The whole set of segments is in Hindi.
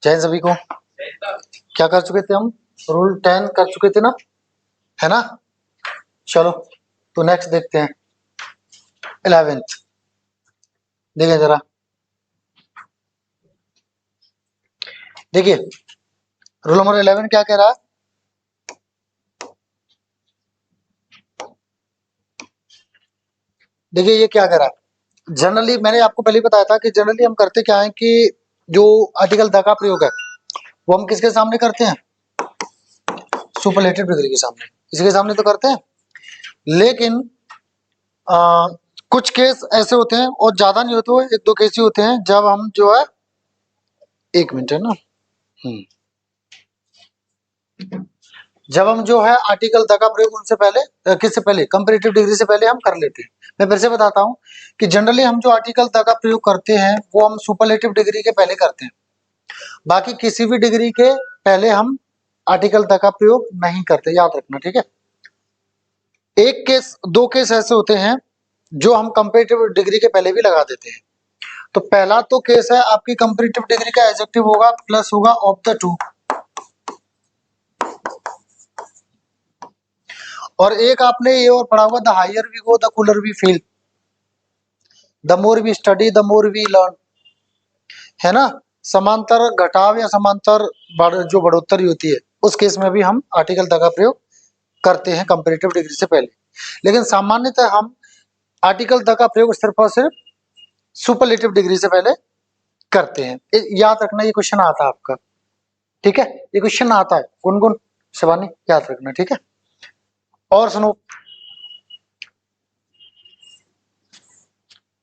जय सभी को। क्या कर चुके थे हम? रूल 10 कर चुके थे ना, है ना। चलो तो नेक्स्ट देखते हैं 11th। देखिए जरा, देखिए रूल नंबर 11 क्या कह रहा है। देखिए ये क्या कह रहा है। जनरली मैंने आपको पहले ही बताया था कि जनरली हम करते क्या है कि जो आर्टिकल द का प्रयोग है वो हम किसके सामने करते हैं? सुपरलेटिव डिग्री के सामने, इसके सामने तो करते हैं। लेकिन आ, कुछ केस ऐसे होते हैं और ज्यादा नहीं होते, एक दो केस ही होते हैं जब हम जो है, एक मिनट है ना, जब हम जो है आर्टिकल द का प्रयोग उनसे पहले किससे पहले, कंपैरेटिव डिग्री से पहले हम कर लेते हैं। मैं फिर से बताता हूं कि जनरली हम जो आर्टिकल द का प्रयोग करते हैं वो हम सुपरलेटिव डिग्री के पहले करते हैं। बाकी किसी भी डिग्री के पहले हम आर्टिकल द का प्रयोग नहीं करते, याद रखना, ठीक है। एक केस, दो केस ऐसे होते हैं जो हम कंपैरेटिव डिग्री के पहले भी लगा देते हैं। तो पहला तो केस है आपकी कंपैरेटिव डिग्री का एडजेक्टिव होगा प्लस होगा ऑफ द टू, और एक आपने ये और पढ़ा होगा the higher we go the cooler we feel, the more we study the more we learn, है ना। समांतर घटाव या समांतर जो बढ़ोतरी होती है उस केस में भी हम आर्टिकल द का प्रयोग करते हैं कंपैरेटिव डिग्री से पहले। लेकिन सामान्यतः हम आर्टिकल द का प्रयोग सिर्फ और सिर्फ सुपरलेटिव डिग्री से पहले करते हैं। याद रखना, ये क्वेश्चन आता है आपका, ठीक है। ये क्वेश्चन आता है, गुनगुन शिवानी याद रखना, ठीक है। और सुनो,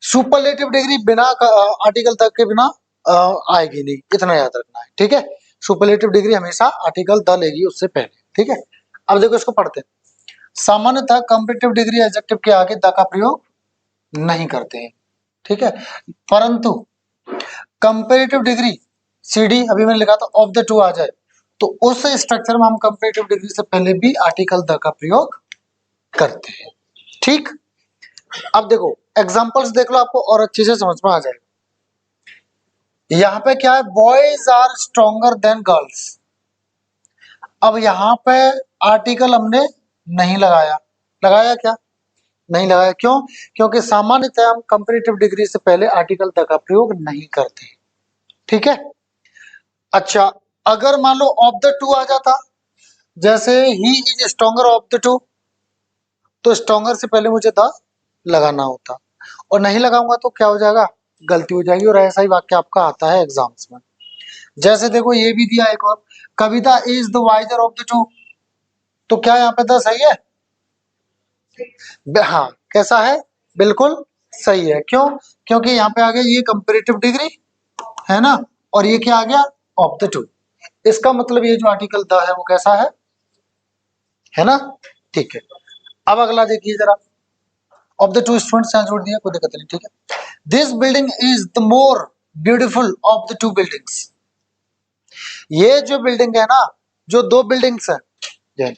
सुपरलेटिव डिग्री बिना आर्टिकल तक के बिना आएगी नहीं, इतना याद रखना है, ठीक है। सुपरलेटिव डिग्री हमेशा आर्टिकल द लेगी उससे पहले, ठीक है। अब देखो इसको पढ़ते हैं। सामान्यतः कंपैरेटिव डिग्री एडजेक्टिव के आगे द का प्रयोग नहीं करते हैं, ठीक है। परंतु कंपैरेटिव डिग्री सीडी अभी मैंने लिखा था ऑफ द टू आ जाए तो उस स्ट्रक्चर में हम कंपैरेटिव डिग्री से पहले भी आर्टिकल द का प्रयोग करते हैं, ठीक। अब देखो एग्जांपल्स देख लो, आपको और अच्छे से समझ में आ जाएगा। यहाँ पे क्या है, boys are stronger than girls. अब यहाँ पे आर्टिकल हमने नहीं लगाया, लगाया क्या? नहीं लगाया, क्यों? क्योंकि सामान्यतः हम कंपैरेटिव डिग्री से पहले आर्टिकल द का प्रयोग नहीं करते, ठीक है। अच्छा, अगर मान लो ऑफ द टू आ जाता, जैसे he is stronger of the two, तो स्ट्रॉन्गर से पहले मुझे द लगाना होता, और नहीं लगाऊंगा तो क्या हो जाएगा, गलती हो जाएगी। और ऐसा ही वाक्य आपका आता है एग्जाम्स में। जैसे देखो ये भी दिया एक और, Kavita is the wiser of the two, तो क्या यहाँ पे द सही है? हाँ, कैसा है? बिल्कुल सही है। क्यों? क्योंकि यहाँ पे आ गया ये कंपैरेटिव डिग्री, है ना, और ये क्या आ गया, ऑफ द टू। इसका मतलब ये जो आर्टिकल द है वो कैसा है ना, ठीक है। अब अगला देखिए जरा, ऑफ द टू स्टूडेंट्स यहाँ जोड़ दिया, कोई दिक्कत नहीं, ठीक है। This building is the more beautiful of the to buildings. ये जो बिल्डिंग है ना, जो दो बिल्डिंग्स है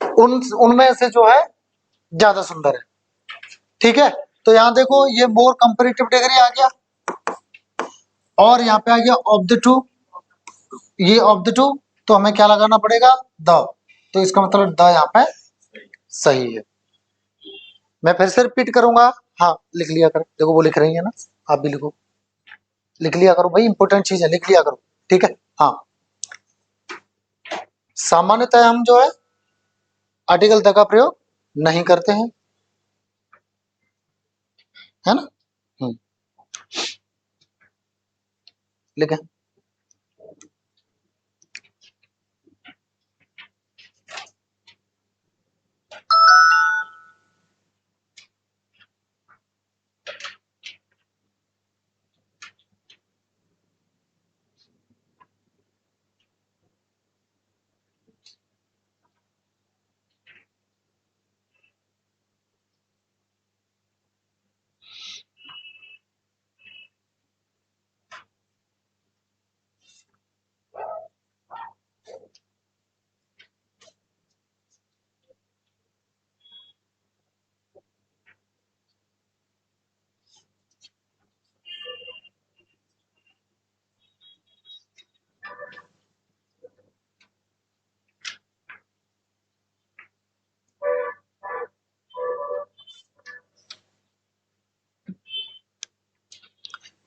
उन उनमें से जो है ज्यादा सुंदर है, ठीक है। तो यहाँ देखो ये मोर कंपैरेटिव डिग्री आ गया, और यहाँ पे आ गया ऑफ द टू, ये ऑफ द टू, तो हमें क्या लगाना पड़ेगा, द। तो इसका मतलब द यहाँ पे सही है। मैं फिर से रिपीट करूंगा, हाँ लिख लिया करो, देखो वो लिख रही है ना, आप भी लिखो, लिख लिया करो भाई, इंपॉर्टेंट चीज है, लिख लिया करो, ठीक है। हाँ, सामान्यतः हम जो है आर्टिकल द का प्रयोग नहीं करते हैं, है ना। लिखें।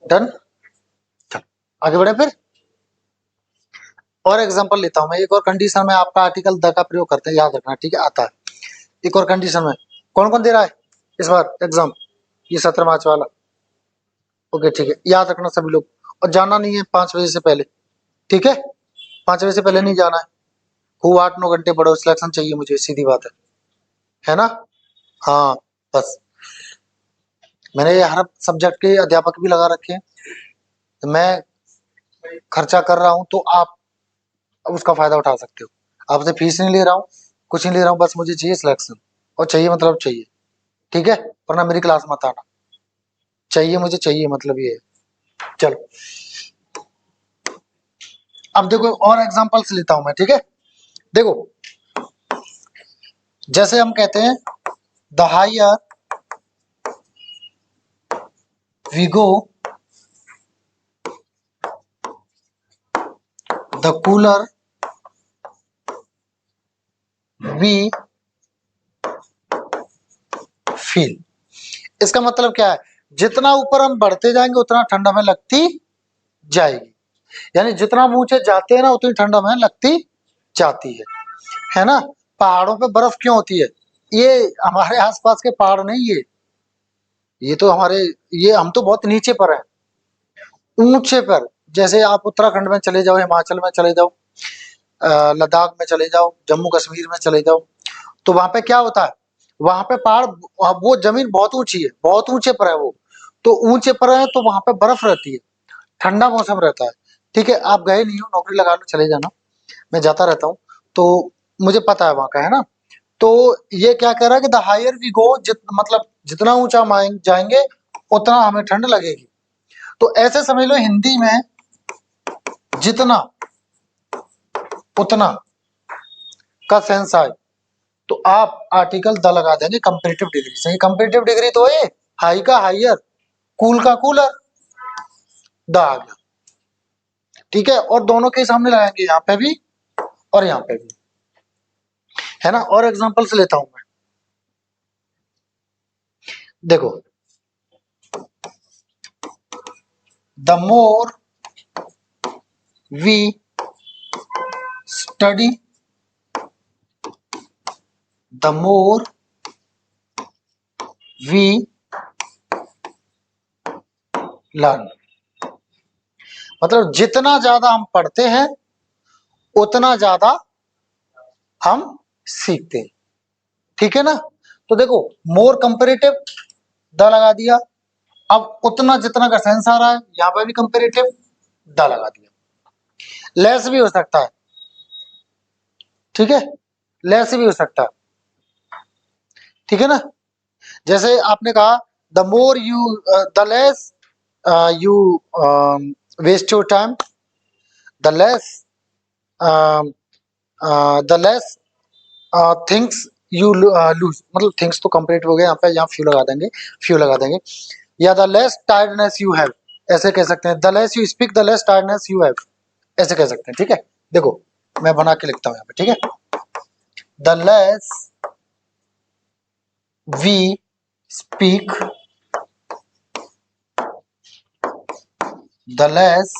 डन। चलो आगे बढ़े फिर। और एग्जांपल लेता हूं मैं, एक और कंडीशन में आपका आर्टिकल द का प्रयोग करते हैं, याद रखना ठीक है, आता है। एक और कंडीशन में कौन कौन दे रहा है इस बार एग्जाम, ये 17 मार्च वाला। ओके ठीक है, याद रखना सभी लोग, और जाना नहीं है 5 बजे से पहले, ठीक है, 5 बजे से पहले नहीं जाना है। खूब 8-9 घंटे पढ़ो, सिलेक्शन चाहिए मुझे, सीधी बात है ना। हाँ बस, मैंने ये हर सब्जेक्ट के अध्यापक भी लगा रखे हैं, तो मैं खर्चा कर रहा हूँ तो आप उसका फायदा उठा सकते हो। आपसे फीस नहीं ले रहा हूँ, कुछ नहीं ले रहा हूँ, बस मुझे चाहिए सिलेक्शन, और चाहिए मतलब चाहिए, ठीक है, वरना मेरी क्लास मत आना। चाहिए मुझे, चाहिए मतलब ये है। चलो अब देखो और एग्जांपल्स लेता हूं मैं, ठीक है। देखो जैसे हम कहते हैं the higher we go the cooler we feel. इसका मतलब क्या है, जितना ऊपर हम बढ़ते जाएंगे उतना ठंड हमें लगती जाएगी, यानी जितना हम ऊंचे जाते हैं ना उतनी ठंड हमें लगती जाती है ना। पहाड़ों पे बर्फ क्यों होती है, ये हमारे आसपास के पहाड़ नहीं, ये तो हमारे, ये हम तो बहुत नीचे पर हैं, ऊंचे पर। जैसे आप उत्तराखंड में चले जाओ, हिमाचल में चले जाओ, लद्दाख में चले जाओ, जम्मू कश्मीर में चले जाओ, तो वहां पे क्या होता है, वहां पे पहाड़, वो जमीन बहुत ऊंची है, बहुत ऊंचे पर है वो, तो ऊंचे पर है तो वहां पे बर्फ रहती है, ठंडा मौसम रहता है। ठीक है, आप गए नहीं हो, नौकरी लगा लो चले जाना, मैं जाता रहता हूँ, तो मुझे पता है वहां का, है ना। तो ये क्या कह रहा है कि द हायर वी गो, मतलब जितना ऊंचा हम जाएंगे उतना हमें ठंड लगेगी। तो ऐसे समझ लो हिंदी में जितना उतना का सेंस आए, तो आप आर्टिकल द लगा देंगे कंपेरेटिव डिग्री से। कंपेरेटिव डिग्री तो है हाई का हायर, कूल का कूलर, द आ गया, ठीक है। और दोनों के सामने लगाएंगे, यहाँ पे भी और यहाँ पे भी, है ना। और एग्जांपल्स लेता हूं मैं, देखो the more we study the more we learn. मतलब जितना ज्यादा हम पढ़ते हैं उतना ज्यादा हम सीखते हैं, ठीक है ना। तो देखो मोर कंपेरेटिव द लगा दिया, अब उतना जितना का सेंस आ रहा है, यहां पे भी कंपेरेटिव द लगा दिया। लेस भी हो सकता है, ठीक है, लेस भी हो सकता है, ठीक है ना। जैसे आपने कहा the more you, the less you waste your time, the less the less things you lose, मतलब थिंग्स तो कंप्लीट हो गया, यहाँ पे यहाँ फ्यू लगा देंगे, फ्यू लगा देंगे। या the less tiredness you have, ऐसे कह सकते हैं, the less you speak the less tiredness you have, ऐसे कह सकते हैं, ठीक है। देखो मैं बना के लिखता हूँ यहाँ पे, ठीक है, the less we speak the less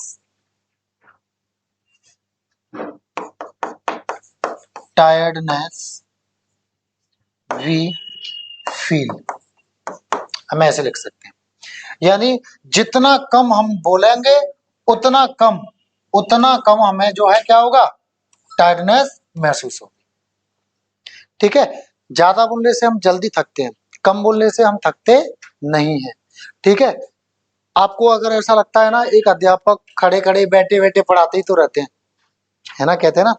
tiredness we feel, हम ऐसे लिख सकते हैं। यानी जितना कम हम बोलेंगे उतना कम, उतना कम हमें जो है क्या होगा, टायर्डनेस महसूस होगी, ठीक है। ज्यादा बोलने से हम जल्दी थकते हैं, कम बोलने से हम थकते नहीं है, ठीक है। आपको अगर ऐसा लगता है ना, एक अध्यापक खड़े खड़े बैठे बैठे पढ़ाते ही तो रहते हैं, है ना, कहते हैं ना,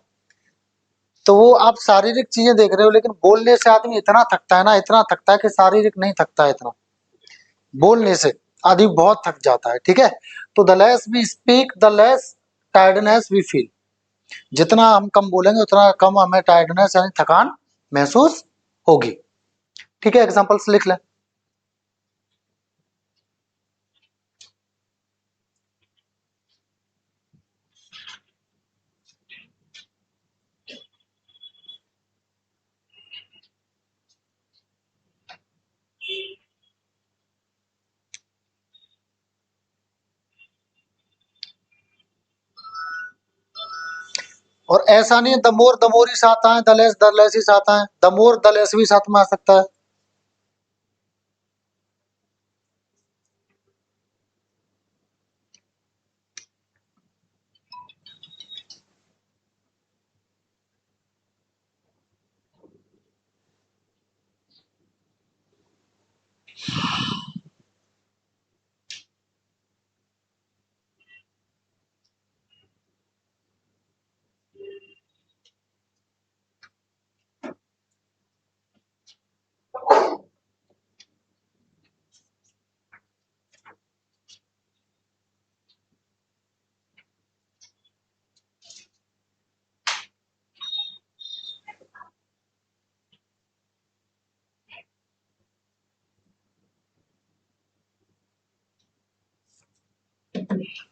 तो वो आप शारीरिक चीजें देख रहे हो, लेकिन बोलने से आदमी इतना थकता है ना, इतना थकता है कि शारीरिक नहीं थकता है इतना, बोलने से आदमी बहुत थक जाता है, ठीक है। तो the less we speak the less tiredness we feel, जितना हम कम बोलेंगे उतना कम हमें टायर्डनेस यानी थकान महसूस होगी, ठीक है। एग्जांपल्स लिख लें। और ऐसा नहीं है द मोर द मोर ही साथ आए, द लेस ही साथ आए, द मोर द लेस भी साथ में आ सकता है।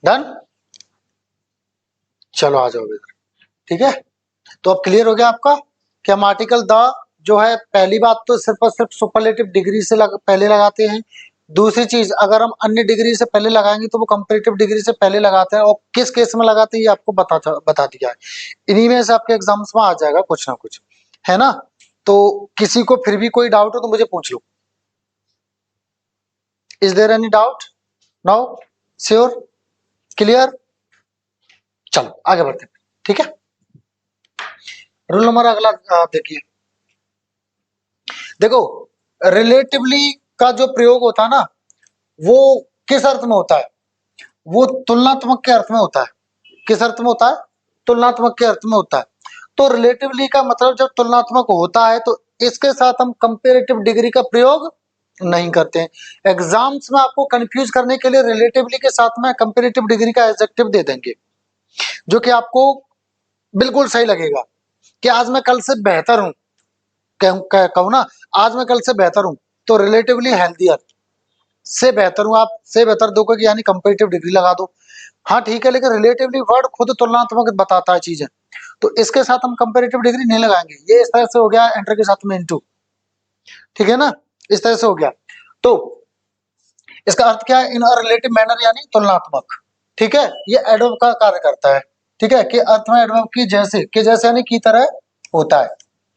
डन, चलो आ जाओ इधर। ठीक है, तो अब क्लियर हो गया आपका कि हम आर्टिकल द जो है, पहली बात तो सिर्फ और सिर्फ सुपरलेटिव डिग्री से पहले लगाते हैं। दूसरी चीज, अगर हम अन्य डिग्री से पहले लगाएंगे तो वो कंपैरेटिव डिग्री से पहले लगाते हैं, और किस केस में लगाते हैं ये आपको बता दिया है। इन्हीं में से आपके एग्जाम्स में आ जाएगा कुछ ना कुछ, है ना। तो किसी को फिर भी कोई डाउट हो तो मुझे पूछ लो। Is there any doubt now? Sure, clear? चलो आगे बढ़ते हैं। ठीक है, रूल नंबर अगला देखिए। देखो, रिलेटिवली का जो प्रयोग होता है ना, वो किस अर्थ में होता है? वो तुलनात्मक के अर्थ में होता है। किस अर्थ में होता है? तुलनात्मक के अर्थ में होता है। तो रिलेटिवली का मतलब जब तुलनात्मक होता है तो इसके साथ हम कंपेरेटिव डिग्री का प्रयोग नहीं करते हैं। एग्जाम्स में आपको कंफ्यूज करने के लिए रिलेटिवली के साथ में कंपेरेटिव डिग्री का एडजेक्टिव दे देंगे, जो कि आपको बिल्कुल सही लगेगा कि आज मैं कल से बेहतर हूं। कहूं ना, आज मैं कल से बेहतर हूं, तो रिलेटिवली हेल्थियर से बेहतर हूं, आप से बेहतर दो कि यानी कंपेरेटिव डिग्री लगा दो। हाँ ठीक है, लेकिन रिलेटिवली वर्ड खुद तुलनात्मक बताता है चीजें, तो इसके साथ हम कंपेरेटिव डिग्री नहीं लगाएंगे। ये इस तरह से हो गया एंटर के साथ में इनटू, ठीक है ना, इस तरह से हो गया। तो इसका अर्थ क्या है? इन अ रिलेटिव मैनर यानी तुलनात्मक। ठीक है, ये एडवर्ब का कार्य करता है। ठीक है, कि अर्थ में एडवर्ब की जैसे, कि जैसे यानी की तरह होता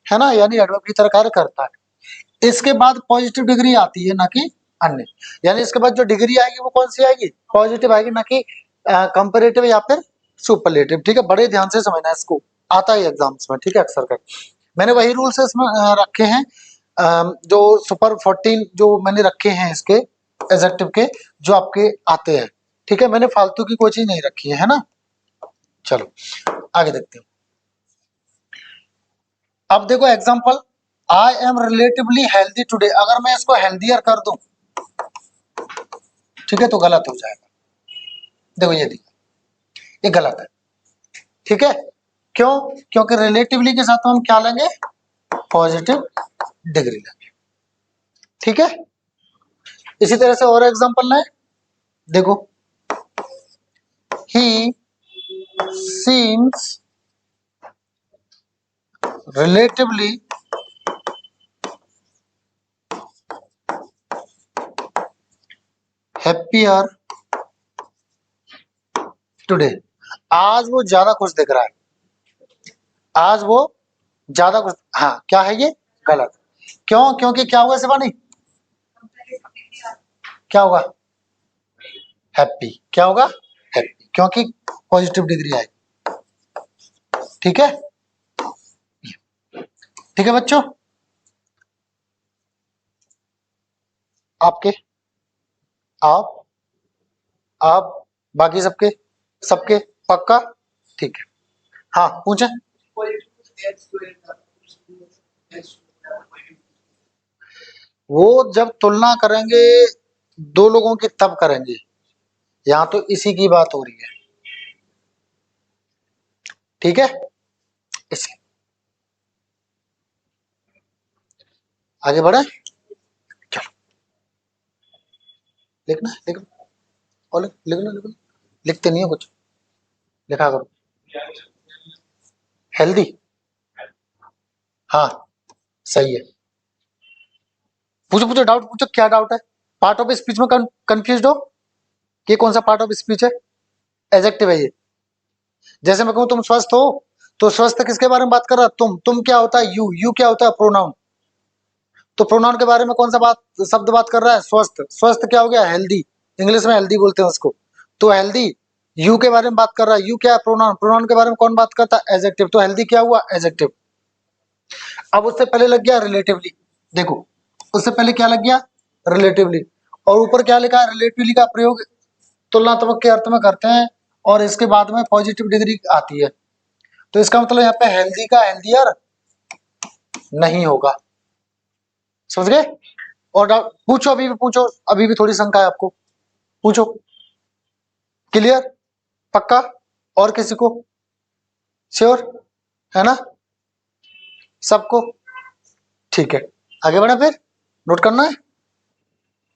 है ना, यानी एडवर्ब की तरह कार्य करता है। इसके बाद पॉजिटिव डिग्री आती है, ना कि अन्य। यानी इसके बाद जो डिग्री आएगी वो कौन सी आएगी? पॉजिटिव आएगी, ना कि कंपेरेटिव या फिर सुपरलेटिव। ठीक है, बड़े ध्यान से समझना इसको, आता है एग्जाम्स में। ठीक है, अक्सर कर मैंने वही रूल्स इसमें रखे हैं, जो सुपर 14 जो मैंने रखे हैं इसके एडजेक्टिव के, जो आपके आते हैं। ठीक है, मैंने फालतू की कोई चीज नहीं रखी है ना। चलो आगे देखते हैं। अब देखो example, I am relatively healthy today. अगर मैं इसको हेल्दियर कर दूं, ठीक है, तो गलत हो जाएगा। देखो ये ये गलत है। ठीक है, क्यों? क्योंकि रिलेटिवली के साथ हम क्या लेंगे? पॉजिटिव डिग्री लेंगे। ठीक है, इसी तरह से और एग्जांपल लें। देखो, ही सीम्स रिलेटिवली हैप्पियर टुडे। आज वो ज्यादा खुश दिख रहा है, आज वो ज्यादा खुश। हाँ, क्या है ये? गलत। क्यों? क्योंकि क्या होगा शिवानी? क्या होगा? हैप्पी। क्या होगा? हैप्पी, क्योंकि पॉजिटिव डिग्री आएगी। ठीक है, ठीक है बच्चों, आपके आप आप बाकी सबके सबके पक्का? ठीक है, हाँ पूछे। वो जब तुलना करेंगे दो लोगों की तब करेंगे, यहाँ तो इसी की बात हो रही है। ठीक है, इसी आगे बढ़े। चलो लिखना लिखना, और लिखना लिखना, लिखते नहीं हो कुछ, लिखा करो। हेल्दी, हाँ सही है। पूछो पूछो, डाउट पूछो, क्या डाउट है? पार्ट ऑफ स्पीच में कंफ्यूज हो? ये कौन सा पार्ट ऑफ स्पीच है? एडजेक्टिव है ये। जैसे मैं कहूं तुम स्वस्थ हो, तो स्वस्थ किसके बारे में बात कर रहा है? तुम क्या होता है? यू क्या होता है? प्रोनाउन। तो प्रोनाउन के बारे में कौन सा शब्द बात कर रहा है? स्वस्थ। स्वस्थ क्या हो गया? हेल्दी। इंग्लिश में हेल्दी बोलते हैं उसको। तो हेल्दी यू के बारे में बात कर रहा है। यू क्या है? प्रोनाउन। प्रोनाउन के बारे में कौन बात करता है? एडजेक्टिव। तो हेल्दी क्या हुआ? एडजेक्टिव। अब उससे पहले लग गया रिलेटिवली। देखो उससे पहले क्या लग गया? रिलेटिवली। और ऊपर क्या लिखा है? रिलेटिवली का प्रयोग तुलनात्मक के अर्थ में करते हैं और इसके बाद में पॉजिटिव डिग्री आती है। तो इसका मतलब यहाँ पे हेल्दी का हेल्दियर नहीं होगा। समझ गए? और पूछो, अभी भी पूछो, अभी भी थोड़ी शंका है आपको, पूछो। क्लियर? पक्का? और किसी को? श्योर है ना सबको? ठीक है, आगे बढ़े फिर। नोट करना है?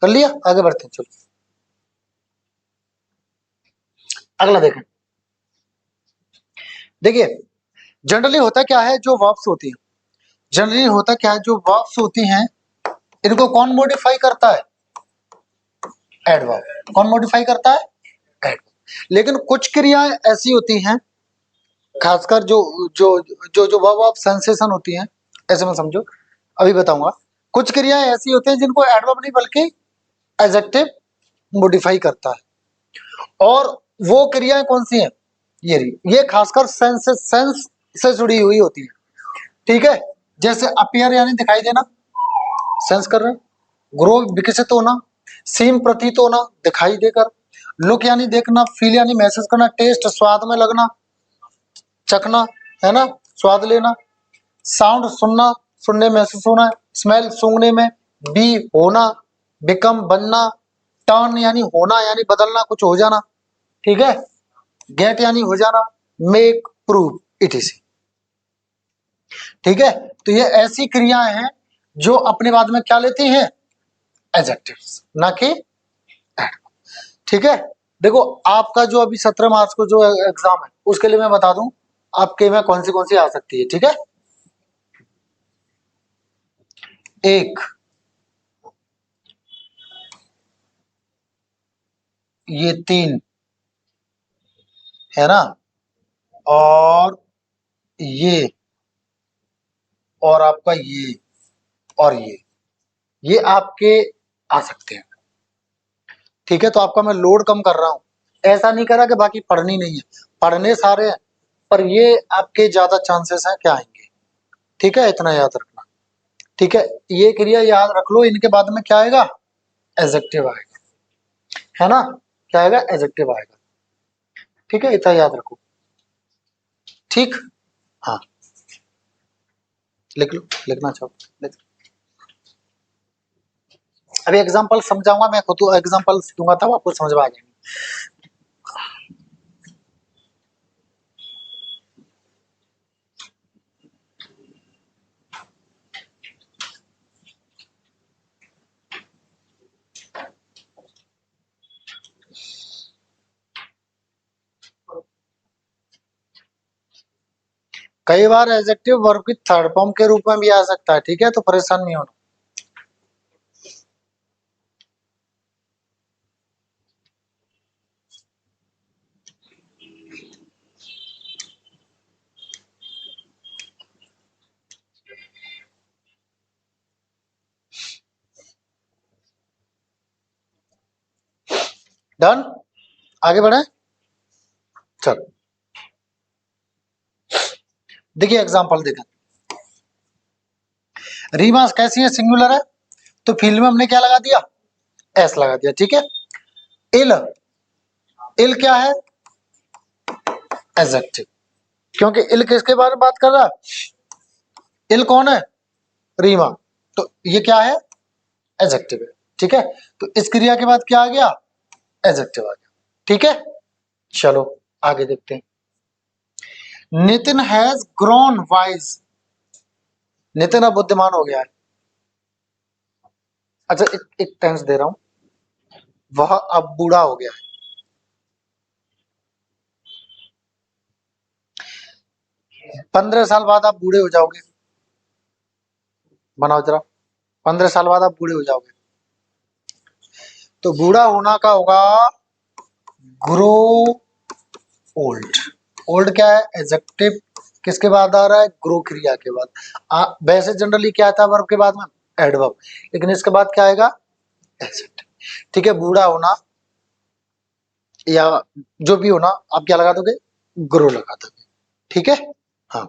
कर लिया? आगे बढ़ते हैं, चलो अगला देखें। देखिए जनरली होता क्या है, जो वर्ब्स होती है, जनरली होता क्या है, जो वर्ब्स होती हैं इनको कौन मॉडिफाई करता है? एडवर्ब। कौन मॉडिफाई करता है? एडवर्ब। लेकिन कुछ क्रियाएं ऐसी होती हैं, खासकर जो जो जो जो वर्ब ऑफ सेंसेशन होती हैं, ऐसे में समझो, अभी बताऊंगा। कुछ क्रियाएं ऐसी होती हैं जिनको एडवर्ब नहीं बल्कि एडजेक्टिव मॉडिफाई करता है। और वो क्रियाएं कौन सी हैं? ये खासकर सेंस से जुड़ी हुई होती है। ठीक है, जैसे अपीयर यानी दिखाई देना, सेंस कर रहे हैं। ग्रो विकसित होना, सीम प्रतीत होना, दिखाई देकर। लुक यानी देखना, फील यानी महसूस करना, टेस्ट स्वाद में लगना, चखना, है ना, स्वाद लेना। साउंड सुनना, सुनने में महसूस होना। स्मेल सूंघने में। बी होना, बिकम बनना। टर्न यानी होना यानी बदलना, कुछ हो जाना। ठीक है, गेट यानी हो जाना। Make, prove, etc.. ठीक है, तो ये ऐसी क्रियाएं हैं जो अपने बाद में क्या लेती हैं? एडजेक्टिव्स, ना कि एडवर्ब। ठीक है, देखो आपका जो अभी 17 मार्च को जो एग्जाम है उसके लिए मैं बता दूं आपके में कौन सी आ सकती है। ठीक है, एक ये 3 है ना, और ये, और आपका ये, और ये आपके आ सकते हैं। ठीक है, तो आपका मैं लोड कम कर रहा हूं, ऐसा नहीं करा कि बाकी पढ़नी नहीं है, पढ़ने सारे हैं, पर ये आपके ज्यादा चांसेस हैं क्या आएंगे। ठीक है, इतना याद रखना। ठीक है, ये क्रिया याद रख लो, इनके बाद में क्या आएगा? एडजेक्टिव आएगा, है ना, क्या आएगा? एडजेक्टिव आएगा। ठीक है, इतना याद रखो। ठीक, हाँ लिख लो, लिखना चाहो लिख। अभी एग्जांपल समझाऊंगा मैं, खुद एग्जांपल दूंगा तब आपको समझ में आ जाएंगे। कई बार एडजेक्टिव वर्ब की थर्ड फॉर्म के रूप में भी आ सकता है। ठीक है, तो परेशान नहीं होना। डन, आगे बढ़े। चलो देखिए एग्जांपल देखें। रीमा कैसी है? सिंगुलर है, तो फील्ड में हमने क्या लगा दिया? एस लगा दिया। ठीक है, इल, इल क्या है? एडजेक्टिव, क्योंकि इल किसके बारे में बात कर रहा है? इल कौन है? रीमा, तो ये क्या है? एडजेक्टिव है। ठीक है, तो इस क्रिया के बाद क्या आ गया? एडजेक्टिव आ गया। ठीक है, चलो आगे देखते हैं। Nitin has grown wise, Nitin अब बुद्धिमान हो गया है। अच्छा एक टेंस दे रहा हूं, वह अब बूढ़ा हो गया है। 15 साल बाद आप बूढ़े हो जाओगे, बनाओ जरा। 15 साल बाद आप बूढ़े हो जाओगे, तो बूढ़ा होना का होगा ग्रो ओल्ड। ओल्ड क्या है? एडजेक्टिव किसके बाद आ रहा है? ग्रो क्रिया के बाद। वैसे जनरली क्या आता है वर्ब के बाद में? एडवर्ब, लेकिन इसके बाद क्या आएगा? एडजेक्टिव। ठीक है, बूढ़ा होना या जो भी होना, आप क्या लगा दोगे? ग्रो लगा दोगे। ठीक है, हाँ।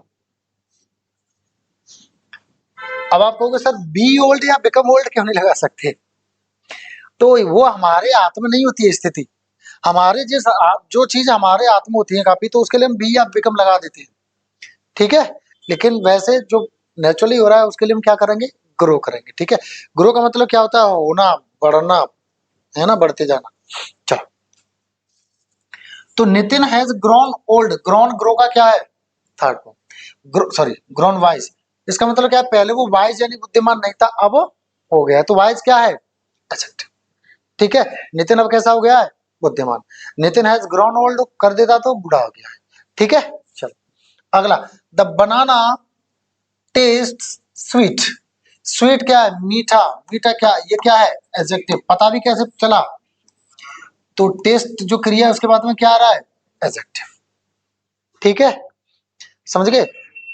अब आप कहोगे सर बी ओल्ड या बिकम ओल्ड क्यों नहीं लगा सकते? तो वो हमारे हाथ में नहीं होती है स्थिति। हमारे जो चीज हमारे हाथ में होती है काफी, तो उसके लिए हम बी या बिकम लगा देते हैं। ठीक है, लेकिन वैसे जो नेचुरली हो रहा है उसके लिए हम क्या करेंगे? ग्रो करेंगे। ठीक है, ग्रो का मतलब क्या होता है? होना, बढ़ना, है ना, बढ़ते जाना। चलो, तो Nitin has grown old. Grown, grow का क्या है? Third form. Sorry, grown wise. इसका मतलब क्या है? पहले वो वाइज यानी बुद्धिमान नहीं था, अब हो गया। तो वाइज क्या है? एडजेक्टिव। ठीक है, नितिन अब कैसा हो गया है? बुद्धिमान। नितिन हैज ग्रोन ओल्ड कर देता तो बूढ़ा हो गया है। ठीक है, चलो अगला। The banana test sweet. Sweet क्या है? मीठा। मीठा क्या? ये क्या है? एडजेक्टिव। पता भी कैसे चला? तो टेस्ट जो क्रिया है उसके बाद में क्या आ रहा है? एडजेक्टिव। ठीक है, समझ गए?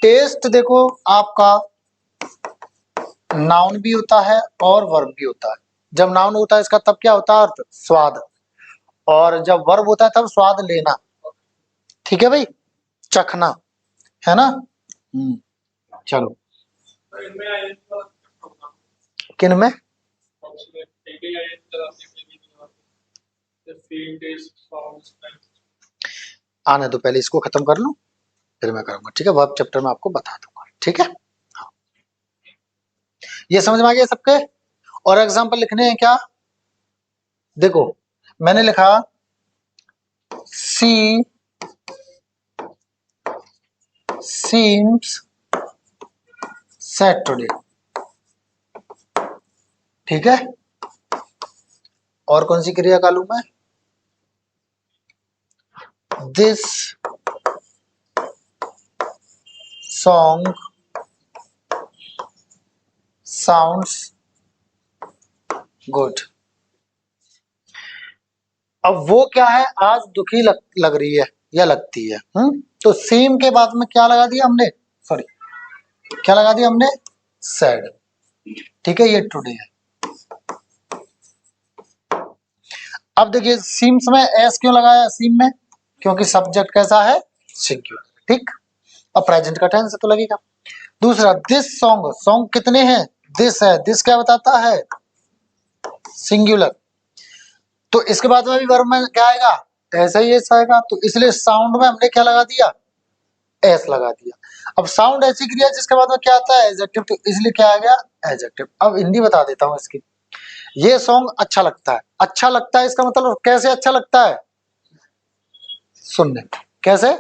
टेस्ट देखो आपका नाउन भी होता है और वर्ब भी होता है। जब नाउन होता है इसका तब क्या होता है? अर्थ, स्वाद। और जब वर्ब होता है तब स्वाद लेना। ठीक है भाई, चखना, है ना। चलो, किन में? आने दो, पहले इसको खत्म कर लूं फिर मैं करूंगा। ठीक है, वर्ब चैप्टर में आपको बता दूंगा। ठीक है, ये समझ में आ गया सबके? और एग्जांपल लिखने हैं क्या? देखो, मैंने लिखा सी सीम्स सेड टुडे। ठीक है, और कौन सी क्रिया का लूं मैं? This song sounds good. अब वो क्या है? आज दुखी लग रही है या लगती है। तो सेम के बाद में क्या लगा दिया हमने? सॉरी, क्या लगा दिया हमने? सैड। ठीक है, ये टुडे है। अब देखिए सीम्स में एस क्यों लगाया सीम में? क्योंकि सब्जेक्ट कैसा है? सिंगुलर। ठीक, अब प्रेजेंट का टेंस तो लगेगा। दूसरा, दिस सॉन्ग। सॉन्ग कितने हैं? दिस है। दिस क्या बताता है? सिंगुलर। तो इसके बाद में भी वर्ब में क्या आएगा? ऐसा ही एस आएगा। तो इसलिए साउंड में हमने क्या लगा दिया? एस लगा दिया। अब साउंड ऐसी क्रिया जिसके बाद में क्या आता है? एडजेक्टिव। तो इसलिए क्या आ गया? एडजेक्टिव। अब हिंदी बता देता हूं इसकी। ये सॉन्ग अच्छा लगता है। अच्छा लगता है इसका मतलब कैसे अच्छा लगता है? सुनने। कैसे?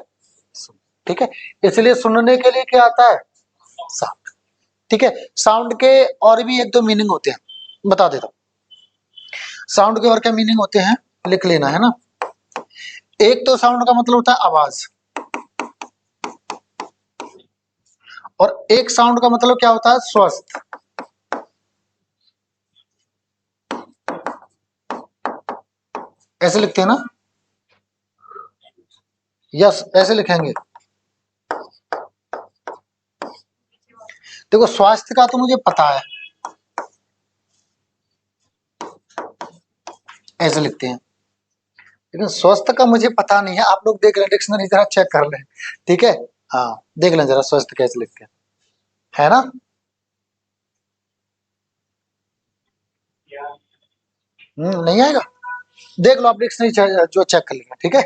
ठीक है, इसलिए सुनने के लिए क्या आता है? साउंड। ठीक है, साउंड के और भी एक दो मीनिंग होते हैं, बता देता हूं। साउंड के और क्या मीनिंग होते हैं, लिख लेना, है ना। एक तो साउंड का मतलब होता है आवाज, और एक साउंड का मतलब क्या होता है? स्वस्थ। ऐसे लिखते हैं ना? यस, ऐसे लिखेंगे। देखो, स्वास्थ्य का तो मुझे पता है, ऐसे लिखते हैं, लेकिन स्वस्थ का मुझे पता नहीं है। आप लोग देख लें, डिक्शनरी जरा चेक कर लें। ठीक है, हाँ, देख लें जरा स्वस्थ कैसे लिखते हैं, है ना। नहीं आएगा? देख लो आप डिक्शनरी जो चेक कर लेना। ठीक है,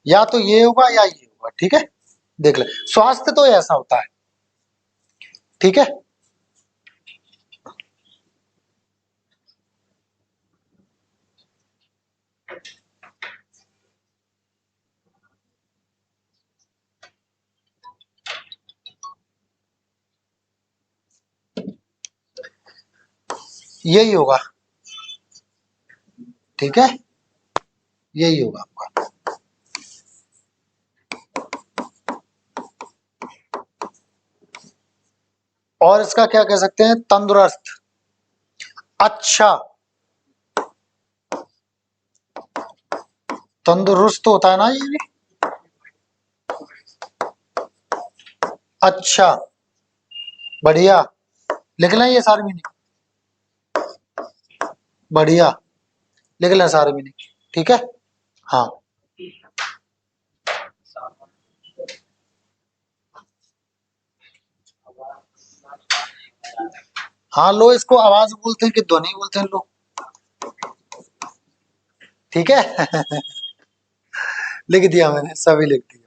या तो ये होगा या ये होगा। ठीक है, देख ले, स्वास्थ्य तो ऐसा होता है। ठीक है, यही होगा। ठीक है, यही होगा आपका। और इसका क्या कह सकते हैं? तंदुरुस्त, अच्छा। तंदुरुस्त होता है ना ये भी। अच्छा, बढ़िया, लिख लें ये सारी मीनिंग, बढ़िया, लिख लें सारी मीनिंग, ठीक है। हाँ, हाँ, लो इसको आवाज बोलते हैं कि ध्वनि बोलते हैं लो, ठीक है। लिख दिया मैंने, सभी लिख दिया।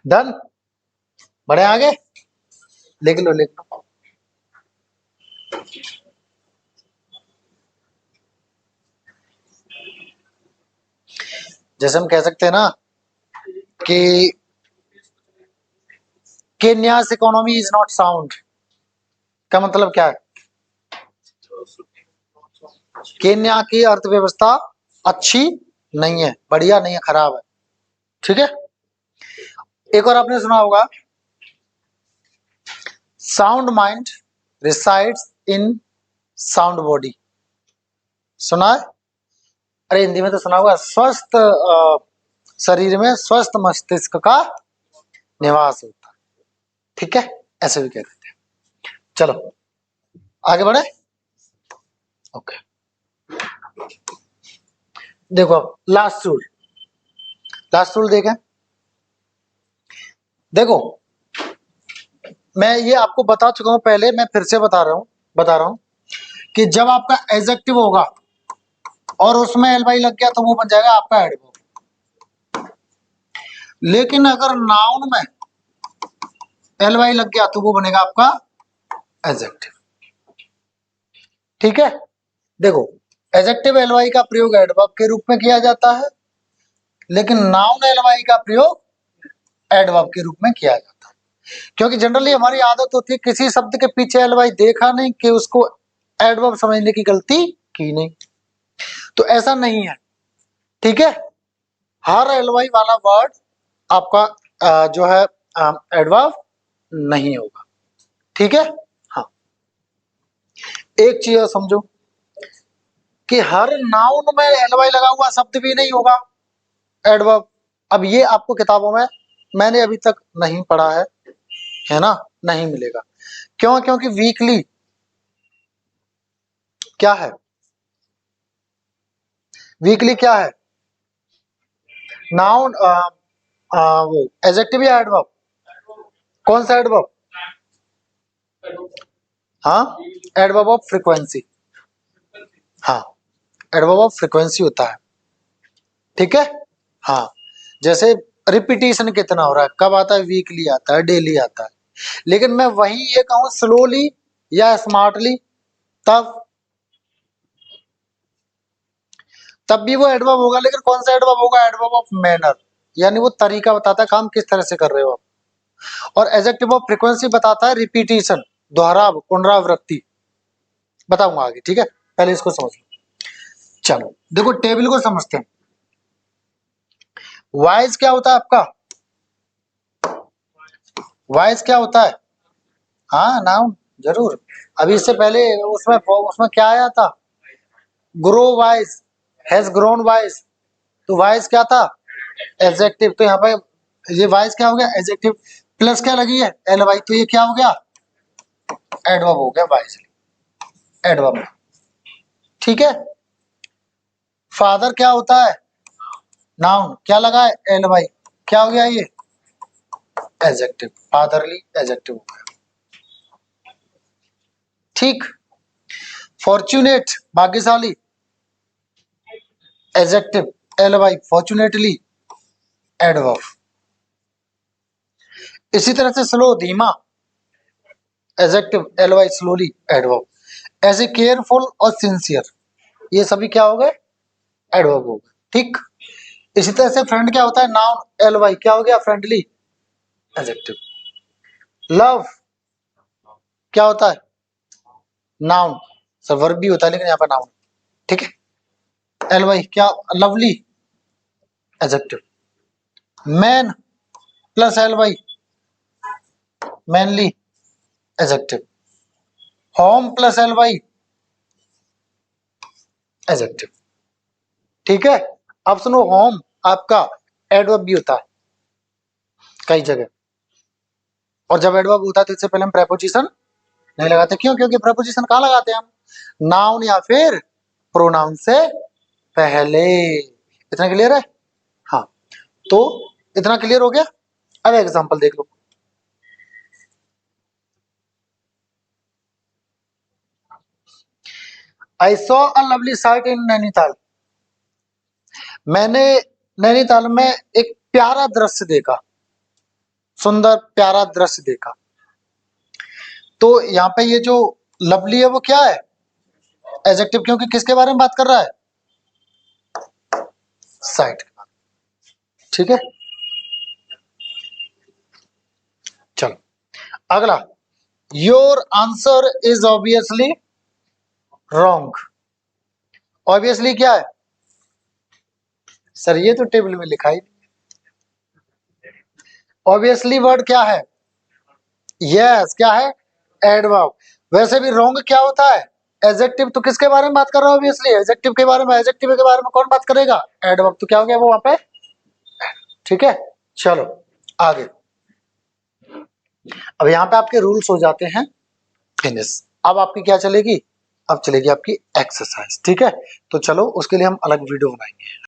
डन, बढ़े आगे, लिख लो लिख लो। जैसे हम कह सकते हैं ना कि केन्यास इकोनॉमी इज नॉट साउंड, का मतलब क्या है? केन्या की अर्थव्यवस्था अच्छी नहीं है, बढ़िया नहीं है, खराब है, ठीक है। एक और आपने सुना होगा, sound mind resides in sound body, सुना है? अरे हिंदी में तो सुना होगा, स्वस्थ शरीर में स्वस्थ मस्तिष्क का निवास होता है, ठीक है, ऐसे भी कह देते हैं। चलो आगे बढ़े, ओके। देखो अब लास्ट रूल देखें। देखो मैं ये आपको बता चुका हूं पहले, मैं फिर से बता रहा हूं कि जब आपका एडजेक्टिव होगा और उसमें एल वाई लग गया तो वो बन जाएगा आपका एडवर्ब, लेकिन अगर नाउन में एल वाई लग गया तो वो बनेगा आपका एडजेक्टिव, ठीक है। देखो एडजेक्टिव एल वाई का प्रयोग एडवर्ब के रूप में किया जाता है, लेकिन नाउन एल वाई का प्रयोग एडवर्ब के रूप में किया जाता है, क्योंकि जनरली हमारी आदत होती है किसी शब्द के पीछे एल वाई देखा नहीं कि उसको एडवर्ब समझने की गलती की नहीं, तो ऐसा नहीं है, ठीक है। हर एल वाई वाला वर्ड आपका जो है एडवर्ब नहीं होगा, ठीक है। हाँ, एक चीज और समझो कि हर नाउन में एल वाई लगा हुआ शब्द भी नहीं होगा एडवर्ब। अब ये आपको किताबों में मैंने अभी तक नहीं पढ़ा है ना, नहीं मिलेगा। क्यों? क्योंकि वीकली क्या है, वीकली क्या है, नाउन वो एडजेक्टिव या एडवर्ब, कौन सा एडवर्ब? हाँ, एडवर्ब ऑफ फ्रीक्वेंसी, हाँ, एडवर्ब ऑफ फ्रीक्वेंसी होता है, ठीक है। हाँ, जैसे रिपीटिशन कितना हो रहा है, कब आता है, वीकली आता है, डेली आता है, लेकिन मैं वही ये कहूं स्लोली या स्मार्टली, तब तब भी वो एडवर्ब होगा, लेकिन कौन सा एडवर्ब होगा, एडवर्ब ऑफ मैनर, यानी वो तरीका बताता है काम किस तरह से कर रहे हो आप। और एडजेक्टिव ऑफ फ्रीक्वेंसी बताता है रिपीटिशन, दोहराव, पुनरावृत्ति, बताऊंगा आगे, ठीक है, पहले इसको समझ लो। चलो देखो टेबल को समझते हैं। वॉइस क्या होता है आपका, वॉइस क्या होता है? हाँ, नाउन, जरूर। अभी इससे पहले उसमें उसमें क्या आया था, grow wise, has grown wise, तो वाइज क्या था, एडजेक्टिव, तो यहाँ पे ये वाइज क्या हो गया, एडजेक्टिव, प्लस क्या लगी है, एल वाई, तो ये क्या हो गया, एडवर्ब हो गया, वाइज एडवर्ब, ठीक है। फादर क्या होता है, नाउन, क्या लगा है, एल वाई, क्या हो गया ये, एडजेक्टिव, फादरली एडजेक्टिव हो गया, ठीक। फॉर्चुनेट, भाग्यशाली, adjective, L Y, fortunately adverb. इसी तरह से स्लो, धीमा, adjective, L Y, slowly adverb. ऐसे केयरफुल और सिंसियर, ये सभी क्या हो गए, एडवर्ब हो गए, ठीक। इसी तरह से फ्रेंड क्या होता है, नाउन, एल वाई, क्या हो गया, फ्रेंडली एडजेक्टिव। लव क्या होता है, नाउन, सर वर्ब भी होता है लेकिन यहाँ पर नाउन, ठीक है। एल वाई क्या, lovely adjective. Man plus L Y, manly adjective. Home plus L Y adjective, ठीक है। अब सुनो, होम आपका एडवर्ब भी होता है कई जगह, और जब एडवर्ब होता है तो इससे पहले हम प्रेपोजिशन नहीं लगाते। क्यों? क्योंकि प्रेपोजिशन कहाँ लगाते हैं हम? नाउन या फिर प्रोनाउन से पहले। इतना क्लियर है? हाँ, तो इतना क्लियर हो गया। अब एग्जांपल देख लो। I saw a lovely sight in Nainital. मैंने नैनीताल में एक प्यारा दृश्य देखा, सुंदर प्यारा दृश्य देखा। तो यहाँ पे ये जो लवली है वो क्या है? एडजेक्टिव, क्योंकि किसके बारे में बात कर रहा है? साइट। ठीक है, चलो अगला। Your answer is obviously wrong. Obviously क्या है सर? ये तो टेबल में लिखा ही। ऑब्वियसली वर्ड क्या है? यस, क्या है? एडवर्ब। वैसे भी रॉन्ग क्या होता है? एडजेक्टिव। तो किसके बारे में बात कर रहा है? ऑब्वियसली एडजेक्टिव के बारे में। एडजेक्टिव के बारे में कौन बात करेगा? एडवर्ब। तो क्या हो गया वो वहां पे? ठीक है, चलो आगे। अब यहाँ पे आपके रूल्स हो जाते हैं फिनिश। अब आपकी क्या चलेगी? अब चलेगी आपकी एक्सरसाइज। ठीक है, तो चलो उसके लिए हम अलग वीडियो बनाएंगे।